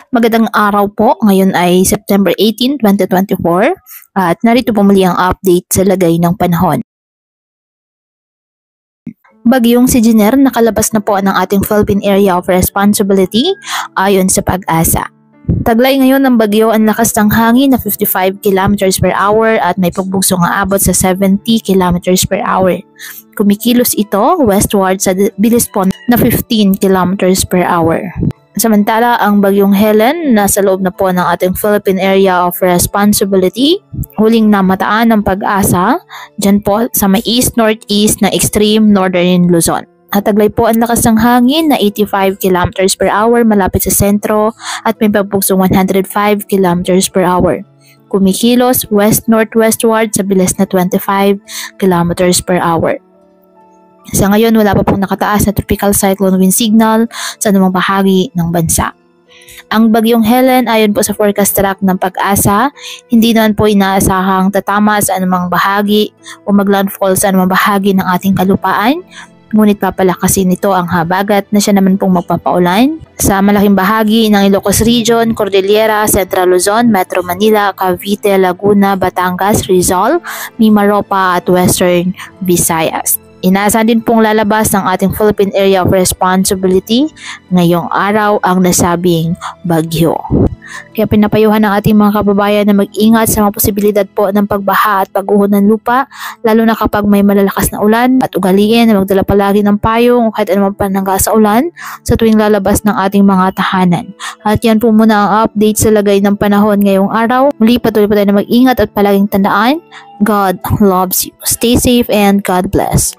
Magandang araw po. Ngayon ay September 18, 2024 at narito po muli ang update sa lagay ng panahon. Bagyong si Jenner nakalabas na po ng ating Philippine Area of Responsibility ayon sa Pag-asa. Taglay ngayon ng bagyo ang lakas ng hangin na 55 km per hour at may pagbugsong aabot sa 70 km per hour. Kumikilos ito westward sa bilis po na 15 km per hour. Samantala, ang bagyong Helen nasa loob na po ng ating Philippine Area of Responsibility. Huling namataan ng Pag-asa dyan po sa may east-northeast na extreme northern Luzon. At taglay po ang lakas ng hangin na 85 km per hour malapit sa sentro at may pagbugsong 105 km per hour. Kumikilos west-northwestward sa bilis na 25 km per hour. Sa ngayon, wala pa pong nakataas na tropical cyclone wind signal sa anumang bahagi ng bansa. Ang bagyong Helen, ayon po sa forecast track ng Pag-asa, hindi naman po inaasahang tatama sa anumang bahagi o maglandfall sa anumang bahagi ng ating kalupaan. Ngunit papalakasin nito ang habagat na siya naman pong magpapaulan sa malaking bahagi ng Ilocos Region, Cordillera, Central Luzon, Metro Manila, Cavite, Laguna, Batangas, Rizal, Mimaropa at Western Visayas. Inaasahan din pong lalabas ng ating Philippine Area of Responsibility ngayong araw ang nasabing bagyo. Kaya pinapayuhan ng ating mga kababayan na mag-ingat sa mga posibilidad po ng pagbaha at pag-uhod ng lupa, lalo na kapag may malalakas na ulan, at ugaliin na magdala palagi ng payong o kahit anumang panangga sa ulan sa tuwing lalabas ng ating mga tahanan. At yan po muna ang update sa lagay ng panahon ngayong araw. Muli patuloy pa tayo na mag-ingat at palaging tandaan, God loves you. Stay safe and God bless.